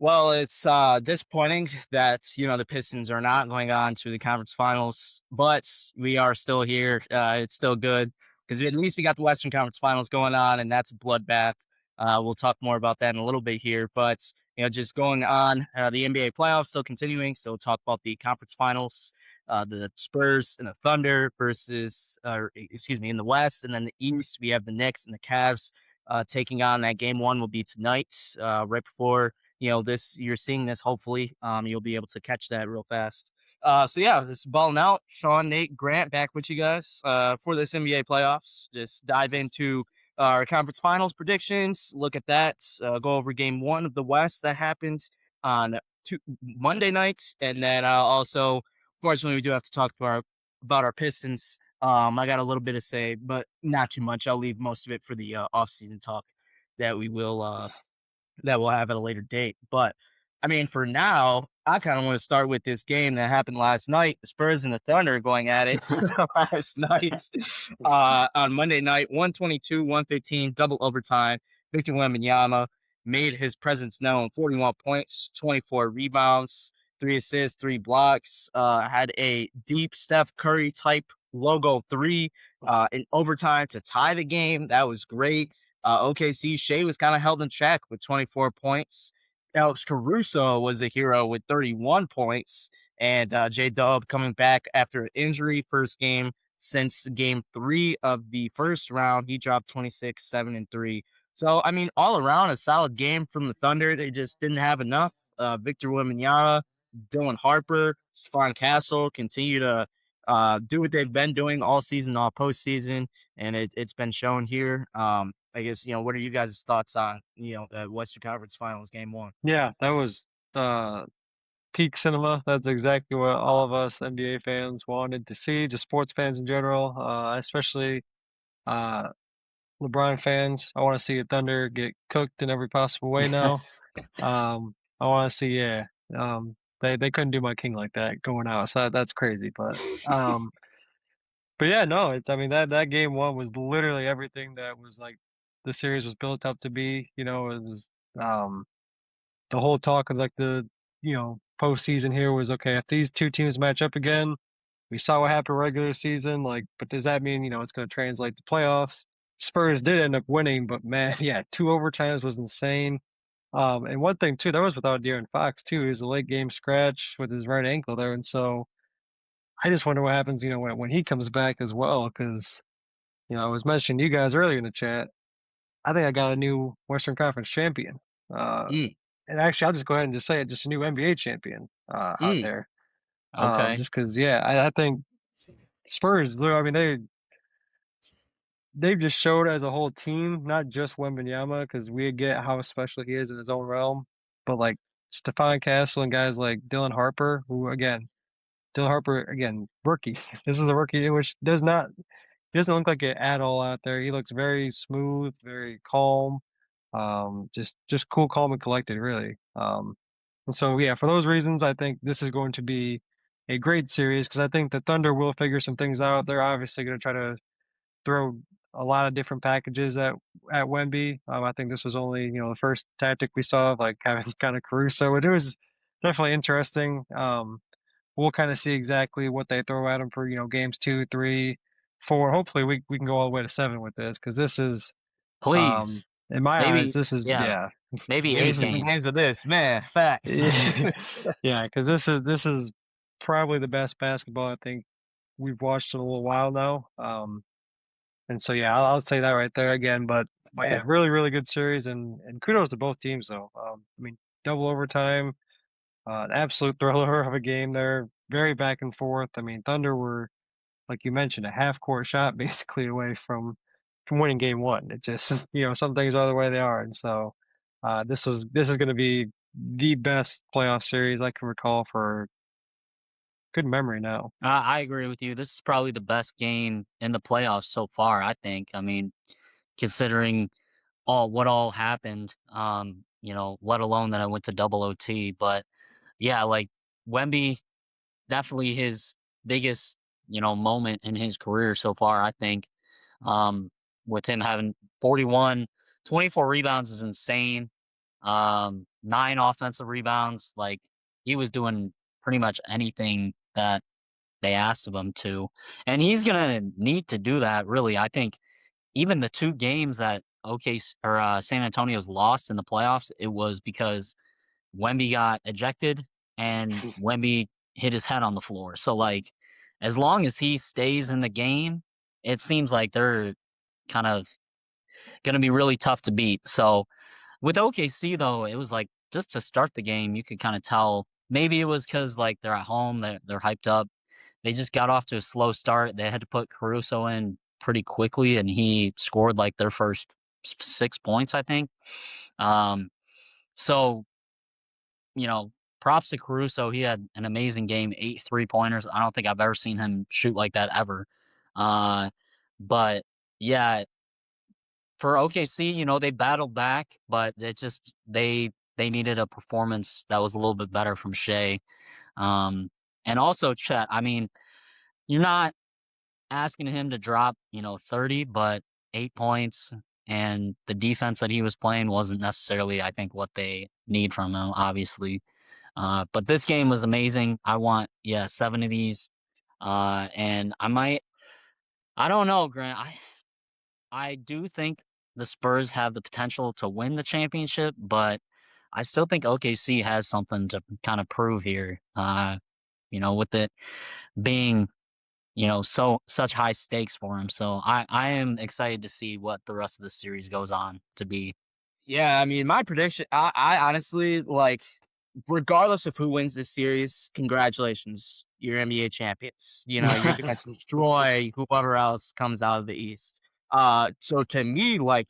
Well, it's disappointing that the Pistons are not going on to the conference finals, but we are still here. It's still good because at least we got the Western Conference Finals going on, and that's a bloodbath. We'll talk more about that in a little bit here, but just going on, the NBA playoffs still continuing. So we'll talk about the conference finals, the Spurs and the Thunder versus, excuse me, in the West, and then the East we have the Knicks and the Cavs taking on. That game one will be tonight, right before this you're seeing this. Hopefully, you'll be able to catch that real fast. So yeah, this is Ballin Out. Sean, Nate, Grant, back with you guys for this NBA playoffs. Just dive into our conference finals predictions. Look at that. Go over game one of the West that happened on Monday night, and then also, fortunately, we do have to talk to about our Pistons. I got a little bit to say, but not too much. I'll leave most of it for the off-season talk that we'll have at a later date. But I mean, for now, I kind of want to start with this game that happened last night. The Spurs and the Thunder going at it last night on Monday night, 122-115, double overtime. Victor Wembanyama made his presence known, 41 points, 24 rebounds, 3 assists, 3 blocks, had a deep Steph Curry type logo three in overtime to tie the game. That was great. OKC, Shea was kind of held in check with 24 points. Alex Caruso was the hero with 31 points. And J-Dub coming back after an injury, first game since game three of the first round. He dropped 26, 7, and 3. So, I mean, all around a solid game from the Thunder. They just didn't have enough. Victor Wembanyama, Dylan Harper, Stephon Castle continue to do what they've been doing all season, all postseason, and it's been shown here. I guess, what are you guys' thoughts on, the Western Conference Finals game one? Yeah, that was uh, peak cinema. That's exactly what all of us NBA fans wanted to see, just sports fans in general, especially uh, LeBron fans. I want to see the Thunder get cooked in every possible way now. I want to see, yeah. They couldn't do my king like that going out, so that's crazy. Um, but yeah, no, I mean that game one was literally everything that was like the series was built up to be. It was um the whole talk of like the postseason here was okay if these two teams match up again. We saw what happened regular season, like, but does that mean it's going to translate to playoffs? Spurs did end up winning, but man, yeah, two overtimes was insane. And one thing too, that was without De'Aaron Fox too. He was a late game scratch with his right ankle there, and so I just wonder what happens, when he comes back as well, because I was mentioning to you guys earlier in the chat. I think I got a new Western Conference champion. Uh, Mm, and actually, I'll just go ahead and just say it, just a new NBA champion out mm, there. okay. Just because, yeah, I think Spurs. I mean, they've just showed as a whole team, not just Wembanyama, because we get how special he is in his own realm, but like Stephon Castle and guys like Dylan Harper, who again, Dylan Harper again, rookie. This is a rookie which he doesn't look like it at all out there. He looks very smooth, very calm. Just cool, calm, and collected, really. And so yeah, for those reasons, I think this is going to be a great series because I think the Thunder will figure some things out. They're obviously going to try to throw a lot of different packages at Wemby. I think this was only the first tactic we saw of like having kind of Caruso, but it was definitely interesting. We'll kind of see exactly what they throw at him for games 2, 3, 4. Hopefully, we can go all the way to 7 with this because this is Please. in my eyes Maybe, this is yeah, yeah. maybe This eight is seven games of this, man. Facts. yeah, because this is probably the best basketball I think we've watched in a little while now. And so yeah, I'll say that right there again. But yeah, really really good series and kudos to both teams though. I mean double overtime, an absolute thriller of a game there, very back and forth. I mean Thunder were like you mentioned a half court shot basically away from winning game one. It just some things are the way they are, and so this is going to be the best playoff series I can recall for good memory now. I agree with you. This is probably the best game in the playoffs so far, I think. I mean, considering what all happened, let alone that I went to double OT. But yeah, like Wemby, definitely his biggest, moment in his career so far, I think. Um, with him having 41, 24 rebounds is insane. 9 offensive rebounds. Like, he was doing pretty much anything that they asked of him to, and he's gonna need to do that, really. I think even the 2 games that San Antonio's lost in the playoffs, it was because Wemby got ejected and Wemby hit his head on the floor. So, like, as long as he stays in the game, it seems like they're kind of gonna be really tough to beat. So, with OKC though, it was like just to start the game, you could kind of tell maybe it was because like they're at home, they're hyped up. They just got off to a slow start. They had to put Caruso in pretty quickly, and he scored like their first 6 points, I think. Um, so props to Caruso. He had an amazing game, 8 3-pointers. I don't think I've ever seen him shoot like that ever. Uh, but yeah, for OKC, they battled back, but it just they needed a performance that was a little bit better from Shea. Um, and also Chet. I mean, you're not asking him to drop, 30, but 8 points and the defense that he was playing wasn't necessarily, I think, what they need from him, obviously. But this game was amazing. I want, 7 of these. And I don't know, Grant. I do think the Spurs have the potential to win the championship, but I still think OKC has something to kind of prove here. With it being, such high stakes for him. So I am excited to see what the rest of the series goes on to be. Yeah, I mean, my prediction, I honestly like, regardless of who wins this series, congratulations, you're NBA champions. You're gonna destroy whoever else comes out of the East. So to me, like,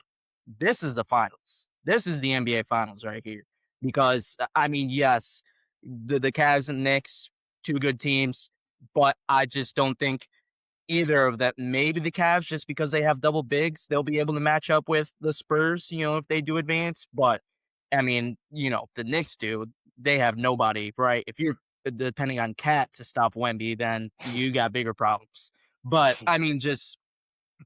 this is the finals. This is the NBA finals right here. Because I mean, yes, the Cavs and Knicks, two good teams, but I just don't think either of them. Maybe the Cavs, just because they have double bigs, they'll be able to match up with the Spurs, if they do advance. But I mean, the Knicks do. They have nobody, right? If you're depending on Cat to stop Wemby, then you got bigger problems. But I mean, just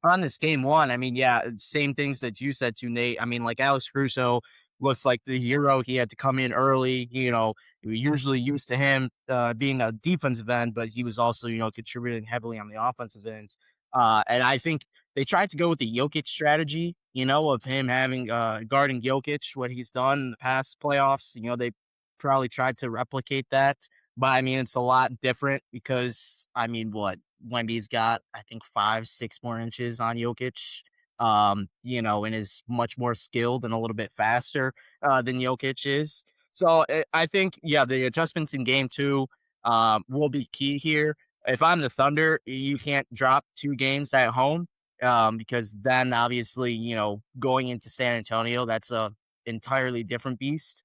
on this game one, I mean, yeah, same things that you said to Nate. I mean, like Alex Caruso looks like the hero. He had to come in early. We're usually used to him being a defensive end, but he was also, contributing heavily on the offensive ends. And I think they tried to go with the Jokic strategy, of him having guarding Jokic, what he's done in the past playoffs. They probably tried to replicate that. But I mean, it's a lot different because I mean, what Wemby's got, I think 5, 6 more inches on Jokic, and is much more skilled and a little bit faster than Jokic is. So I think, yeah, the adjustments in game two will be key here. If I'm the Thunder, you can't drop 2 games at home because then obviously, going into San Antonio, that's a entirely different beast.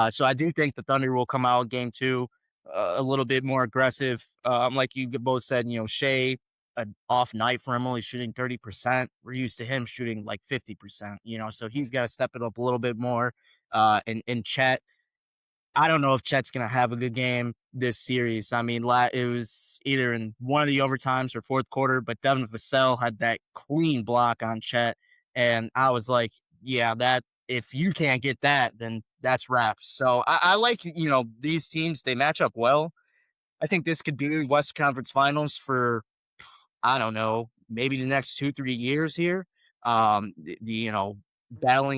So I do think the Thunder will come out game two a little bit more aggressive. Like you both said, Shea, an off night for him, only shooting 30%. We're used to him shooting like 50%, so he's got to step it up a little bit more. And Chet, I don't know if Chet's going to have a good game this series. I mean, it was either in one of the overtimes or fourth quarter, but Devin Vassell had that clean block on Chet. And I was like, yeah, that if you can't get that, then that's wraps. So I like, these teams, they match up well. I think this could be West Conference Finals for, I don't know, maybe the next 2, 3 years here. Battling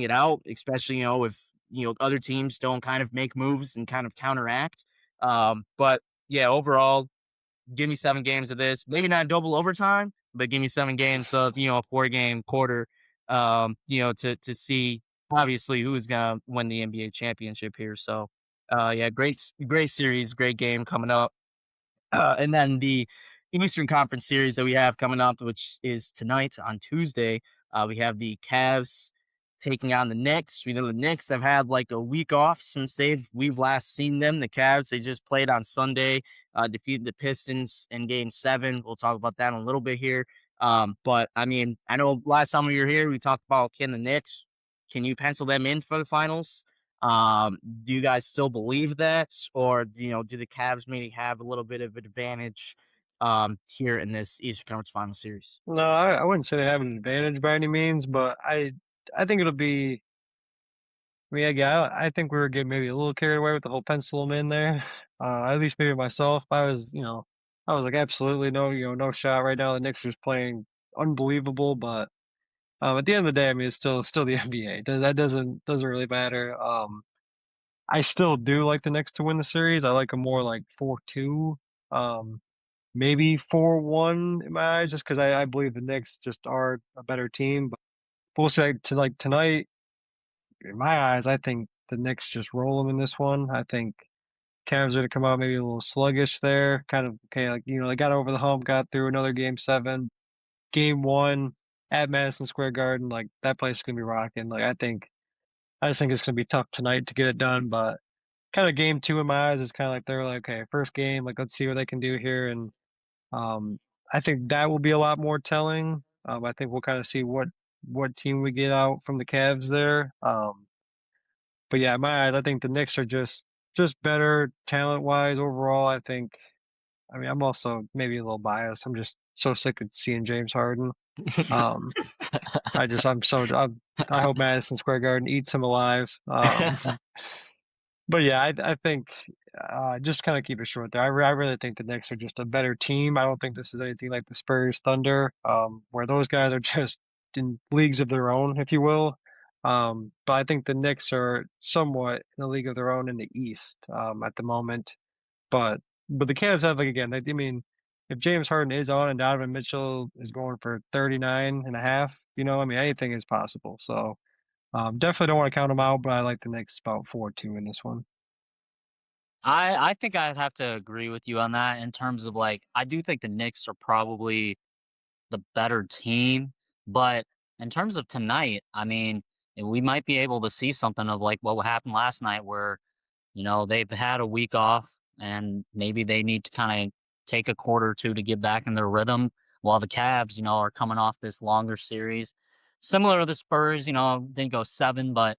it out, especially, if, other teams don't kind of make moves and kind of counteract. But yeah, overall, give me 7 games of this. Maybe not double overtime, but give me 7 games of, a 4-game quarter, to see obviously who's gonna win the NBA championship here. So yeah, great series, great game coming up. And then the Eastern Conference series that we have coming up, which is tonight on Tuesday, we have the Cavs taking on the Knicks. We know the Knicks have had like a week off since we've last seen them. The Cavs, they just played on Sunday, defeated the Pistons in Game 7. We'll talk about that in a little bit here. But I mean, I know last time we were here, we talked about can the Knicks, can you pencil them in for the finals? Do you guys still believe that, or do the Cavs maybe have a little bit of advantage here in this Eastern Conference Final Series? No, I wouldn't say they have an advantage by any means, but I think it'll be I mean, yeah, I think we were getting maybe a little carried away with the whole pencil 'em in there. At least maybe myself. I was like, absolutely no shot right now. The Knicks are just playing unbelievable, but at the end of the day, I mean, it's still the NBA. That doesn't really matter. I still do like the Knicks to win the series. I like them more like 4-2, um, maybe 4-1 in my eyes, just because I believe the Knicks just are a better team. But we'll see. Like tonight, in my eyes, I think the Knicks just roll them in this one. I think Cavs are going to come out maybe a little sluggish there. Kind of okay, like they got over the hump, got through another game seven, game one at Madison Square Garden. Like that place is going to be rocking. I just think it's going to be tough tonight to get it done, but kind of game two in my eyes is kind of like they're like, okay, first game, like let's see what they can do here, and um, I think that will be a lot more telling. I think we'll kind of see what team we get out from the Cavs there. But yeah, in my eyes, I think the Knicks are just better talent wise overall. I mean, I'm also maybe a little biased. I'm just so sick of seeing James Harden. Um, I hope Madison Square Garden eats him alive. But yeah, I think just kind of keep it short there. I really think the Knicks are just a better team. I don't think this is anything like the Spurs-Thunder, where those guys are just in leagues of their own, if you will. But I think the Knicks are somewhat in a league of their own in the East at the moment. But the Cavs have I mean, if James Harden is on and Donovan Mitchell is going for 39 and a half, I mean anything is possible. So definitely don't want to count them out, but I like the Knicks about 4-2 in this one. I think I'd have to agree with you on that in terms of like I do think the Knicks are probably the better team, but in terms of tonight, I mean, we might be able to see something of like what happened last night where they've had a week off and maybe they need to kind of take a quarter or two to get back in their rhythm while the Cavs, are coming off this longer series. Similar to the Spurs, didn't go seven, but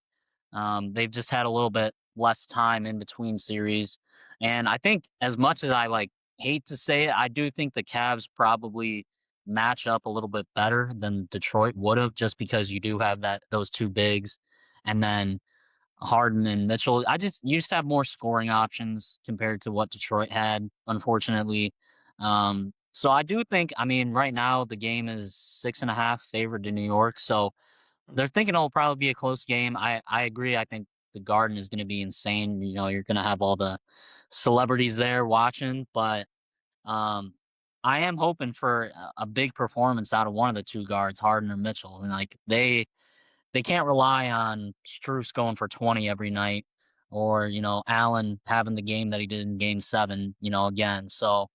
they've just had a little bit less time in between series. And I think as much as I like hate to say it, I do think the Cavs probably match up a little bit better than Detroit would have just because you do have those two bigs. And then Harden and Mitchell. You just have more scoring options compared to what Detroit had, unfortunately. So I do think, I mean, right now the game is 6.5 favored to New York. So they're thinking it'll probably be a close game. I agree. I think the Garden is going to be insane. You're going to have all the celebrities there watching, but um, I am hoping for a big performance out of one of the two guards, Harden or Mitchell, and like they can't rely on Strus going for 20 every night or, Allen having the game that he did in game seven, again. So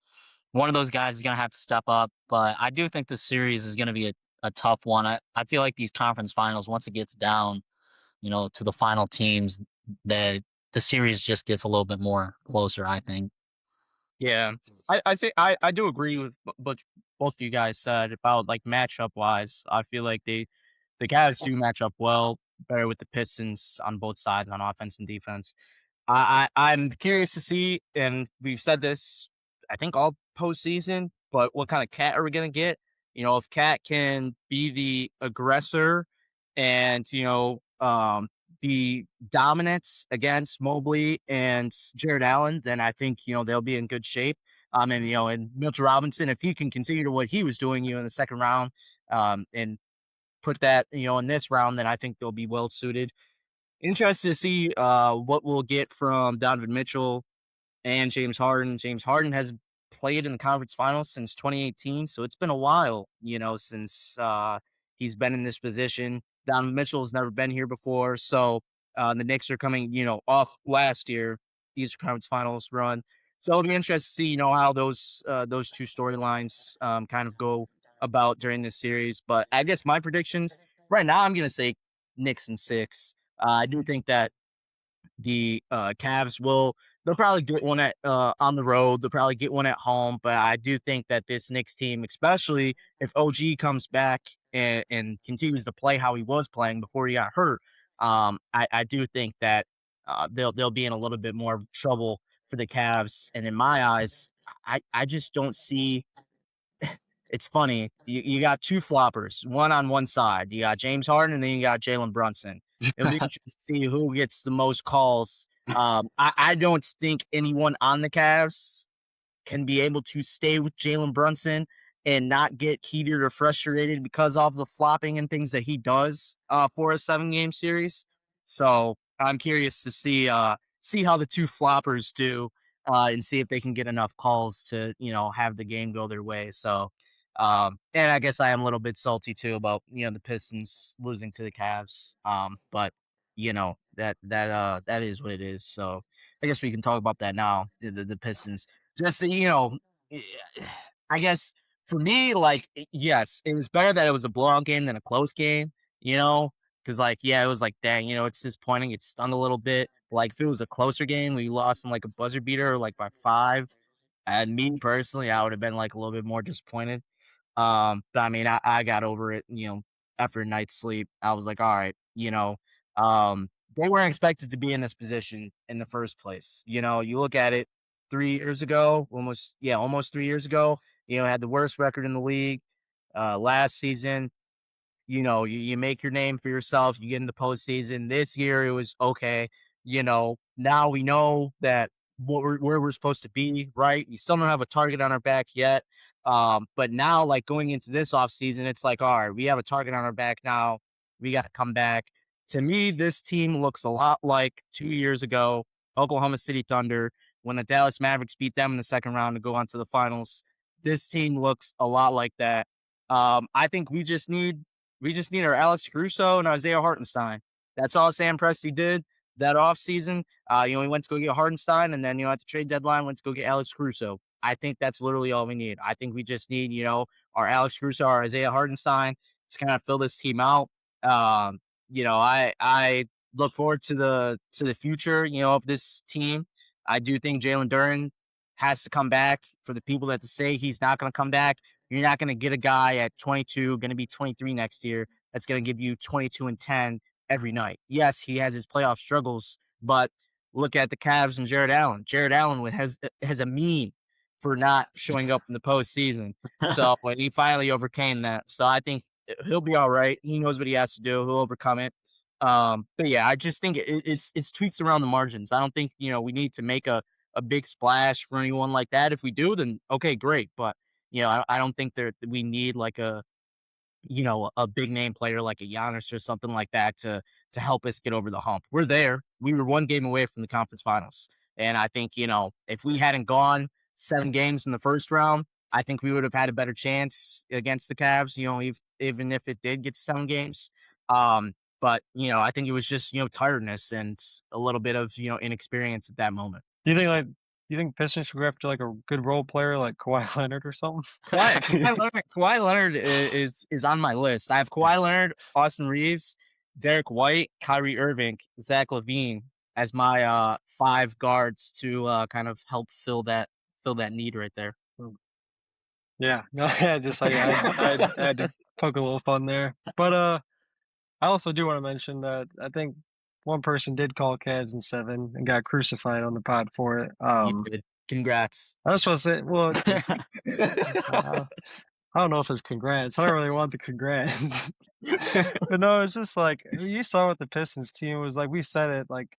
one of those guys is going to have to step up. But I do think this series is going to be a tough one. I feel like these conference finals, once it gets down, to the final teams, the series just gets a little bit more closer, I think. Yeah, I think I do agree with what both of you guys said about like matchup wise. I feel like the Cavs do match up well, better with the Pistons on both sides on offense and defense. I'm curious to see, and we've said this, I think all postseason, but what kind of cat are we gonna get? If Cat can be the aggressor and be dominant against Mobley and Jared Allen, then I think they'll be in good shape. And Mitchell Robinson, if he can continue to what he was doing, in the second round, and put that in this round, then I think they'll be well suited. Interested to see what we'll get from Donovan Mitchell and James Harden. James Harden has played in the conference finals since 2018, so it's been a while, since he's been in this position. Donovan Mitchell has never been here before, so the Knicks are coming, off last year Eastern Conference Finals run. So it'll be interesting to see, how those two storylines kind of go about during this series. But I guess my predictions right now, I'm gonna say Knicks in six. I do think that the Cavs they'll probably get one at on the road. They'll probably get one at home. But I do think that this Knicks team, especially if OG comes back and continues to play how he was playing before he got hurt, I do think that they'll be in a little bit more trouble for the Cavs. And in my eyes, I just don't see it's funny. You got two floppers, one on one side. You got James Harden, and then you got Jalen Brunson. It'll be interesting to see who gets the most calls. I don't think anyone on the Cavs can be able to stay with Jalen Brunson and not get heated or frustrated because of the flopping and things that he does for a 7-game series. So I'm curious to see how the two floppers do and see if they can get enough calls to have the game go their way. So and I guess I am a little bit salty too about the Pistons losing to the Cavs. But that is what it is. So I guess we can talk about that now. The Pistons just eh, I guess for me, like, yes, it was better that it was a blowout game than a close game, because like, yeah, it was like, dang, it's disappointing. It stung a little bit. Like, if it was a closer game, we lost in like a buzzer beater, or like by 5. And me personally, I would have been like a little bit more disappointed. But I mean, I got over it, after a night's sleep. I was like, all right, they weren't expected to be in this position in the first place. You look at it 3 years ago, almost 3 years ago, had the worst record in the league. Last season, you make your name for yourself. You get in the postseason. This year, it was okay. Now we know that where we're supposed to be, right? We still don't have a target on our back yet. But now, like going into this offseason, it's like, all right, we have a target on our back now. We got to come back. To me, this team looks a lot like 2 years ago, Oklahoma City Thunder, when the Dallas Mavericks beat them in the second round to go on to the finals. This team looks a lot like that. I think we just need our Alex Caruso and Isaiah Hartenstein. That's all Sam Presti did that offseason. He went to go get Hartenstein, and then, at the trade deadline, went to go get Alex Caruso. I think that's literally all we need. I think we just need, our Alex Caruso, our Isaiah Hartenstein to kind of fill this team out. I look forward to the future, of this team. I do think Jalen Duren has to come back. For the people that say he's not going to come back, you're not going to get a guy at 22, going to be 23 next year, that's going to give you 22 and 10 every night. Yes, he has his playoff struggles, but look at the Cavs and Jared Allen. Jared Allen has a meme for not showing up in the postseason. So he finally overcame that. So I think he'll be all right. He knows what he has to do. He'll overcome it. But yeah, I just think it's tweaks around the margins. I don't think we need to make a big splash for anyone like that. If we do, then okay, great. But I don't think that we need like a big name player like a Giannis or something like that to help us get over the hump. We're there. We were one game away from the conference finals. And I think, if we hadn't gone 7 games in the first round, I think we would have had a better chance against the Cavs, even if it did get to 7 games. But, I think it was just, tiredness and a little bit of, inexperience at that moment. Do you think Pistons should go after like a good role player like Kawhi Leonard or something? Kawhi Leonard is on my list. I have Kawhi Leonard, Austin Reeves, Derek White, Kyrie Irving, Zach LaVine as my 5 guards to kind of help fill that need right there. Yeah, no, yeah, just like I had to poke a little fun there. But I also do want to mention that I think one person did call Cavs in 7 and got crucified on the pod for it. You did. Congrats. I was supposed to say, well, I don't know if it's congrats. I don't really want the congrats. But no, it's just like you saw what the Pistons team was like. We said it like,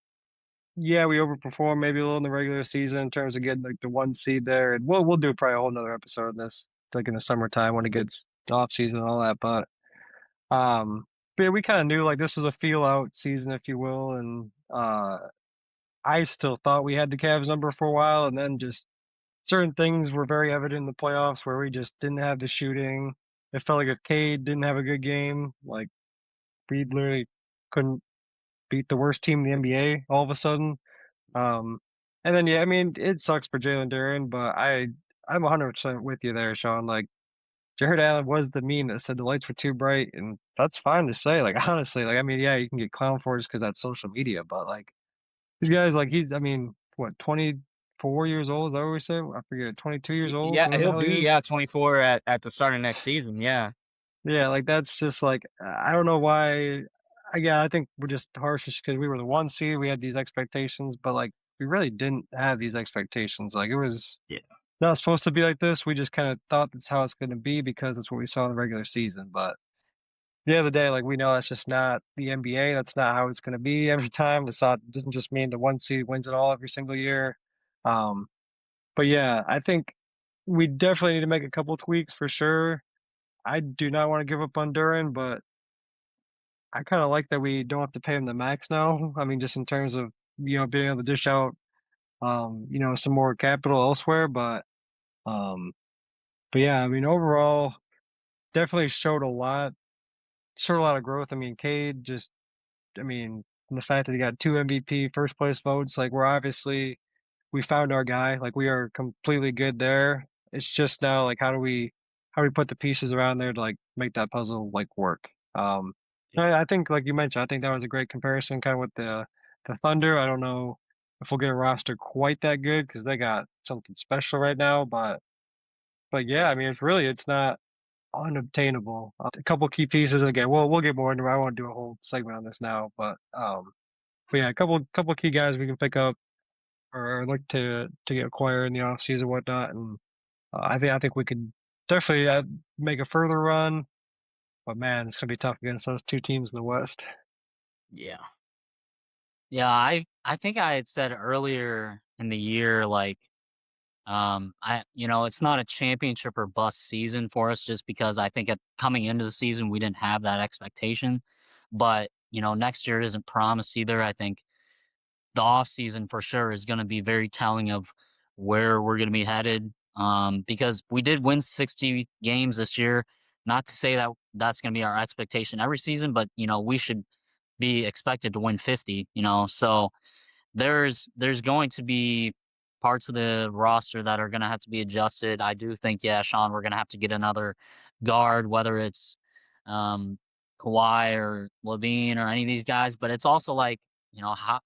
yeah, we overperformed maybe a little in the regular season in terms of getting like the 1 seed there. And we'll do probably a whole nother episode on this, like in the summertime when it gets off season and all that. But yeah, we kind of knew like this was a feel out season, if you will. And I still thought we had the Cavs number for a while, and then just certain things were very evident in the playoffs where we just didn't have the shooting. It felt like if Cade didn't have a good game, like we literally couldn't beat the worst team in the NBA all of a sudden. And then yeah, I mean it sucks for Jalen Duren, but I'm 100% with you there, Sean. Like Jared Allen was the meme that said the lights were too bright, and that's fine to say. Like honestly, like I mean, yeah, you can get clown for it just because that's social media, but like these guys, like I mean, what 24 years old? Is that what we say? I forget, 22 years old. Yeah, he'll be 24 at the start of next season. Yeah. Yeah, like that's just like I don't know why. Again, I think we're just harsh just because we were the 1 seed. We had these expectations, but like we really didn't have these expectations. Like it was, Yeah. not supposed to be like this. We just kind of thought that's how it's going to be because that's what we saw in the regular season. But at the end of the day, like we know that's just not the NBA. That's not how it's going to be every time. It's not doesn't just mean the one seed wins it all every single year. Um, but yeah, I think we definitely need to make a couple tweaks for sure. I do not want to give up on Duran, but I kind of like that we don't have to pay him the max now. I mean, just in terms of being able to dish out some more capital elsewhere. Um, but yeah, I mean, overall, definitely showed a lot of growth. I mean, Cade just, I mean, the fact that he got two MVP first place votes, like we found our guy, like we are completely good there. It's just now like how do we put the pieces around there to like make that puzzle like work. I think like you mentioned, I think that was a great comparison kind of with the Thunder. I don't know if we'll get a roster quite that good because they got something special right now, but yeah, I mean, it's not unobtainable. A couple key pieces, and again, we'll get more into it. I won't do a whole segment on this now, but yeah, a couple key guys we can pick up or look to get acquire in the offseason and whatnot, and I think we could definitely make a further run. But man, it's gonna be tough against those two teams in the West. Yeah. Yeah, I think I had said earlier in the year, like, it's not a championship or bust season for us just because I think coming into the season, we didn't have that expectation. But, next year isn't promised either. I think the off season for sure is going to be very telling of where we're going to be headed. Because we did win 60 games this year. Not to say that that's going to be our expectation every season, but, we should be expected to win 50, so there's going to be parts of the roster that are gonna have to be adjusted. I do think, yeah, Sean, we're gonna have to get another guard, whether it's um, Kawhi or Levine or any of these guys. But it's also like,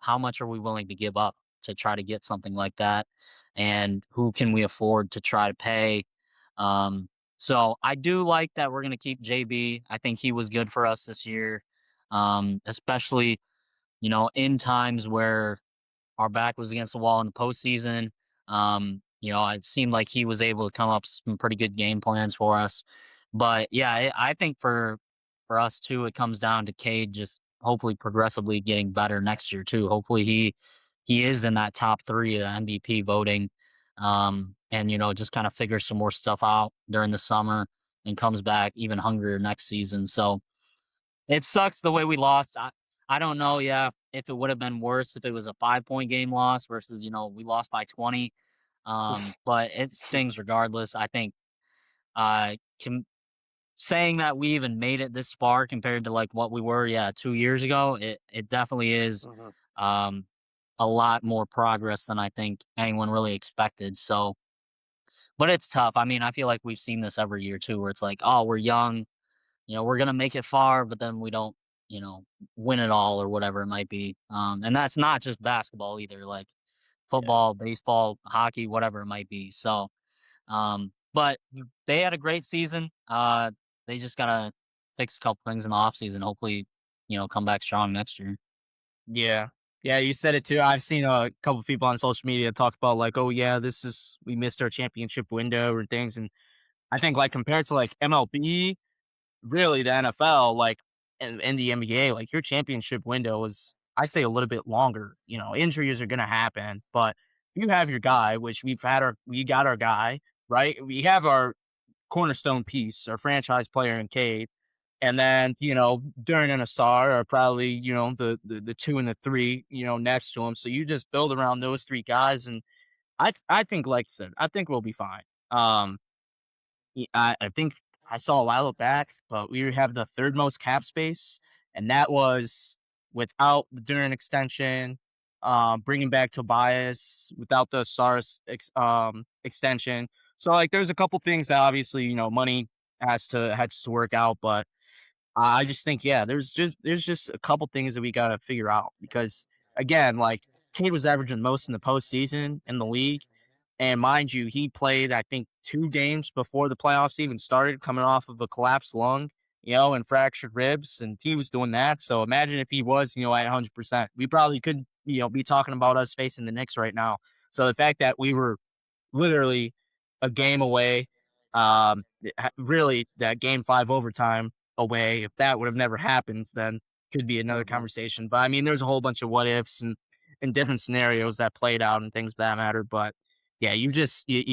how much are we willing to give up to try to get something like that, and who can we afford to try to pay? Um, so I do like that we're gonna keep JB. I think he was good for us this year, especially in times where our back was against the wall in the postseason. It seemed like he was able to come up with some pretty good game plans for us. But yeah, I think for us too, it comes down to Cade just hopefully progressively getting better next year too. Hopefully he is in that top three of the MVP voting, and just kind of figures some more stuff out during the summer and comes back even hungrier next season. So it sucks the way we lost. I don't know, yeah, if it would have been worse if it was a 5-point game loss versus, we lost by 20. But it stings regardless. I think uh saying that we even made it this far compared to like what we were, yeah, 2 years ago, it definitely is Mhm. um a lot more progress than I think anyone really expected. So but it's tough. I mean, I feel like we've seen this every year too, where it's like, oh, we're young, we're gonna make it far, but then we don't, you know, win it all or whatever it might be. And that's not just basketball either, like Yeah. football, baseball, hockey, whatever it might be. So, but they had a great season. They just gotta fix a couple things in the offseason. Hopefully, come back strong next year. Yeah. Yeah, you said it too. I've seen a couple people on social media talk about like, "Oh yeah, we missed our championship window and things." And I think like compared to like MLB, really the NFL, like and the NBA, like your championship window is I'd say a little bit longer. Injuries are gonna happen, but if you have your guy, which we got our guy, right? We have our cornerstone piece, our franchise player in Cade. And then, Duran and Asar are probably, the two and the three, next to him. So you just build around those three guys. And I think, like I said, I think we'll be fine. I think I saw a while back, but we have the third most cap space. And that was without the Duran extension, bringing back Tobias, without the SARS extension. So, like, there's a couple things that obviously, money has to work out, but I just think, yeah, there's just a couple things that we gotta figure out because again, like Cade was averaging most in the postseason in the league, and mind you, he played I think 2 games before the playoffs even started, coming off of a collapsed lung, and fractured ribs, and he was doing that. So imagine if he was, at 100%, we probably could, be talking about us facing the Knicks right now. So the fact that we were literally a game away. Really, that game 5 overtime away. If that would have never happened, then could be another conversation. But I mean, there's a whole bunch of what ifs and different scenarios that played out and things of that matter. But yeah, you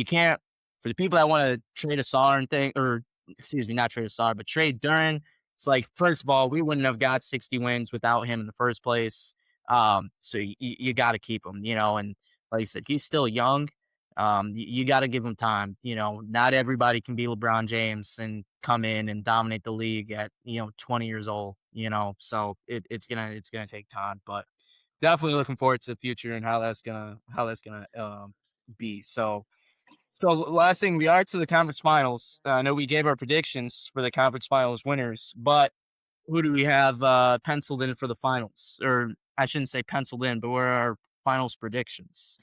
can't, for the people that want to trade Asar and thing, or excuse me, not trade Asar, but trade Duren. It's like, first of all, we wouldn't have got 60 wins without him in the first place. So you got to keep him, and like I said, he's still young. You got to give him time. Not everybody can be LeBron James and come in and dominate the league at 20 years old. So it's gonna take time, but definitely looking forward to the future and how that's gonna be. So last thing, we are to the conference finals. I know we gave our predictions for the conference finals winners, but who do we have penciled in for the finals? Or I shouldn't say penciled in, but where are our finals predictions?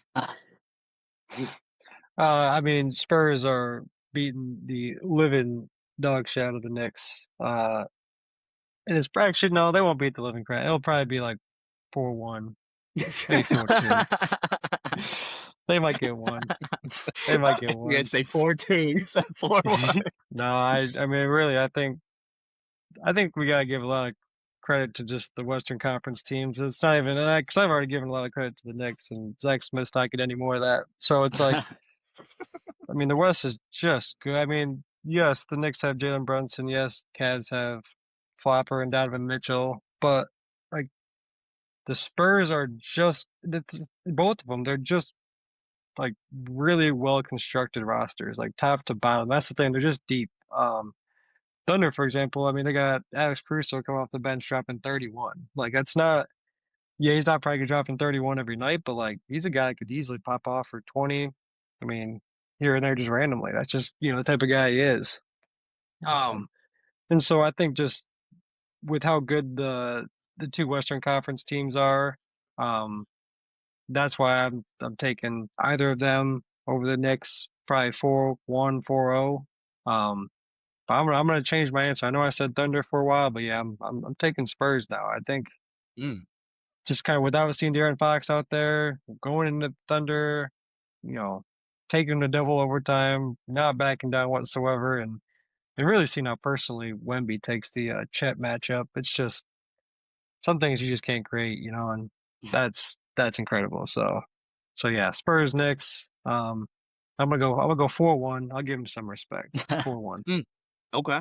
I mean, Spurs are beating the living dog shit out of the Knicks. And it's actually, no, they won't beat the living crap. It'll probably be like 4-1, maybe 4-2. They might get one. They might get You one. gotta say 4-2. You said 4-1. No, I mean, really, I think we gotta give a lot of credit to just the Western Conference teams. It's not even, because I've already given a lot of credit to the Knicks, and Zach Smith's not getting any more of that. So it's like, I mean, the West is just good. I mean, yes, the Knicks have Jalen Brunson. Yes, Cavs have Flopper and Donovan Mitchell. But like, the Spurs are just both of them. They're just like really well constructed rosters, like top to bottom. That's the thing. They're just deep. Thunder, for example. I mean, they got Alex Caruso coming off the bench dropping 31. Like, that's not. Yeah, he's not probably dropping 31 every night, but like, he's a guy that could easily pop off for 20. I mean, here and there just randomly. That's just the type of guy he is. And so I think just with how good the two Western Conference teams are, that's why I'm taking either of them over the Knicks, probably 4-1, 4-0. But I'm gonna change my answer. I know I said Thunder for a while, but yeah, I'm taking Spurs now. I think just kind of without seeing De'Aaron Fox out there, going into Thunder, you know, taking the double overtime, not backing down whatsoever, and really seeing how personally Wemby takes the Chet matchup. It's just some things you just can't create, and that's incredible. So yeah, Spurs Knicks. I'm gonna go 4-1. I'll give him some respect. 4-1. Okay.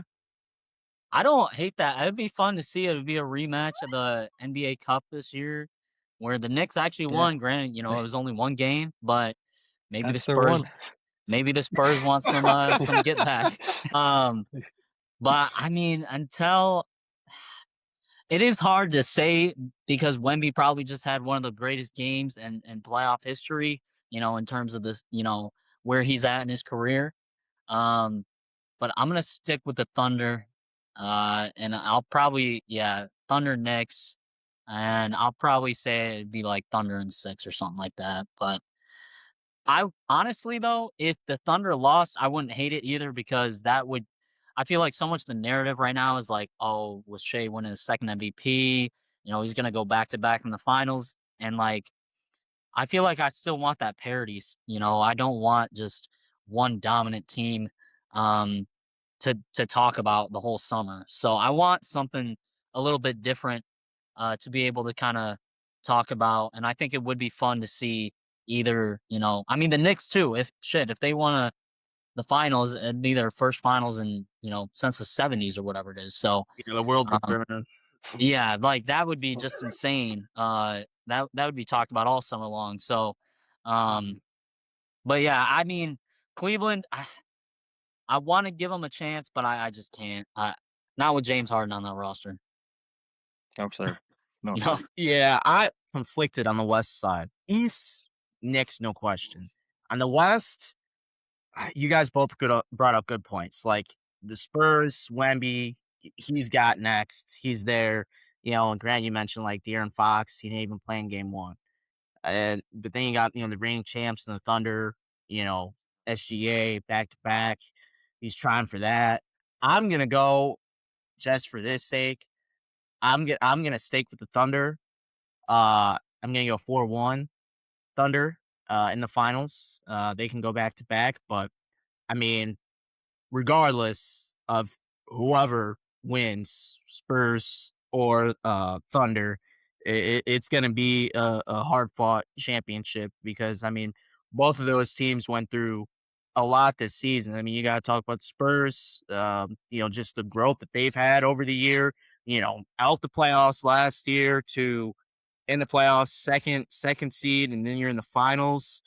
I don't hate that. It'd be fun to see. It'd be a rematch of the NBA Cup this year, where the Knicks actually Yeah. won. Granted, it was only one game, but maybe That's their one. the Spurs want some get back. But I mean, it is hard to say because Wemby probably just had one of the greatest games in playoff history. In terms of this, where he's at in his career. But I'm gonna stick with the Thunder, and I'll probably Thunder Knicks, and I'll probably say it'd be like Thunder and 6 or something like that. But I honestly though, if the Thunder lost, I wouldn't hate it either because I feel like so much the narrative right now is like, oh, was Shea winning his second MVP? He's gonna go back to back in the finals, and like I feel like I still want that parity. I don't want just one dominant team. Um, to talk about the whole summer. So I want something a little bit different to be able to kind of talk about, and I think it would be fun to see either. I mean the Knicks too. If they want the finals, it'd be their first finals in since the '70s or whatever it is. So The world would um, burn. yeah, like that would be just insane. That would be talked about all summer long. So, but yeah, I mean Cleveland. I want to give them a chance, but I just can't. Not with James Harden on that roster. No, sir. No, No. sir. Yeah, I conflicted on the West side. East, Knicks, no question. On the West, you guys both brought up good points. Like the Spurs, Wemby, he's got next. He's there. And Grant, you mentioned like De'Aaron Fox. He didn't even play in game one. But then you got the reigning champs and the Thunder. SGA back to back. He's trying for that. I'm gonna go just for this sake. I'm gonna stake with the Thunder. I'm gonna go 4-1 Thunder in the finals. They can go back to back, but I mean, regardless of whoever wins, Spurs or Thunder, it's going to be a hard fought championship because I mean both of those teams went through a lot this season. I mean, you got to talk about the Spurs, just the growth that they've had over the year. Out the playoffs last year to in the playoffs, second seed, and then you're in the finals.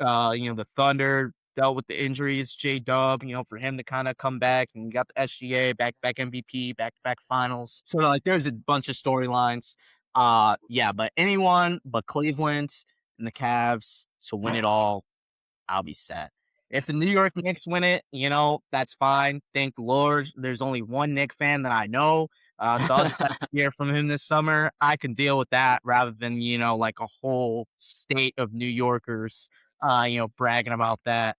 The Thunder dealt with the injuries, J Dub, for him to kind of come back and you got the SGA back MVP, back finals. So like there's a bunch of storylines. Yeah, but anyone but Cleveland and the Cavs to win it all, I'll be set. If the New York Knicks win it, that's fine. Thank the Lord. There's only one Knick fan that I know. So I'll just have to hear from him this summer. I can deal with that rather than, like a whole state of New Yorkers, bragging about that.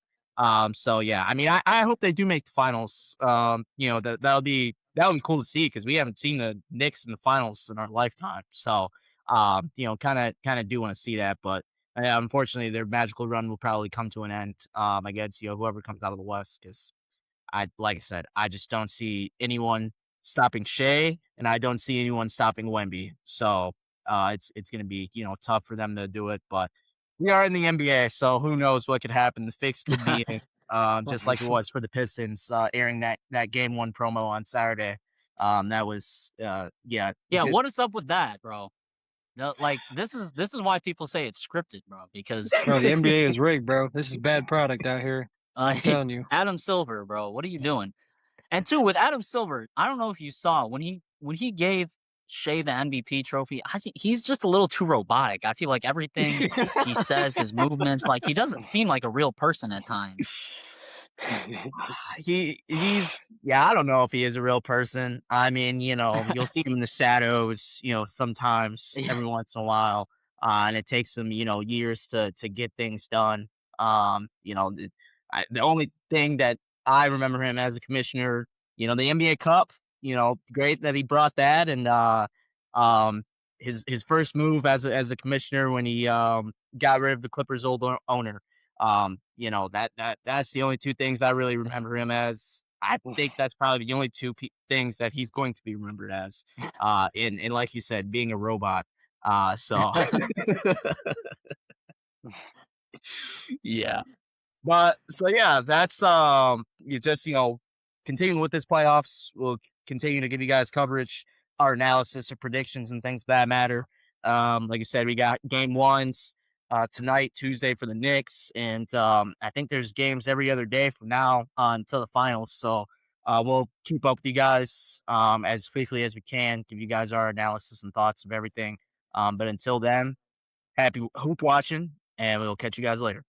So yeah, I mean, I hope they do make the finals. That'll be cool to see because we haven't seen the Knicks in the finals in our lifetime. So, kind of do want to see that, but yeah, unfortunately, their magical run will probably come to an end against whoever comes out of the West. Because like I said, I just don't see anyone stopping Shea, and I don't see anyone stopping Wemby. So it's going to be tough for them to do it. But we are in the NBA, so who knows what could happen? The fix could be in, just like it was for the Pistons airing that game one promo on Saturday. That was yeah. Yeah, what is up with that, bro? No, like this is why people say it's scripted, bro. Because Bro, the NBA is rigged, bro. This is bad product out here. I'm telling you. Adam Silver, bro, what are you doing? And two, with Adam Silver, I don't know if you saw when he gave Shea the MVP trophy. He's just a little too robotic. I feel like everything he says, his movements, like he doesn't seem like a real person at times. He's I don't know if he is a real person. I mean, you'll see him in the shadows, sometimes every once in a while. And it takes him, years to get things done. The only thing that I remember him as a commissioner, the NBA Cup, great that he brought that and his first move as a commissioner when he got rid of the Clippers old owner. That's the only two things I really remember him as. I think that's probably the only two things that he's going to be remembered as. And like you said, being a robot. So yeah. But so yeah, that's you just continuing with this playoffs. We'll continue to give you guys coverage, our analysis, or predictions, and things of that matter. Like I said, we got game ones tonight, Tuesday for the Knicks, and I think there's games every other day from now on until the finals. So we'll keep up with you guys as quickly as we can, give you guys our analysis and thoughts of everything. But until then, happy hoop watching, and we'll catch you guys later.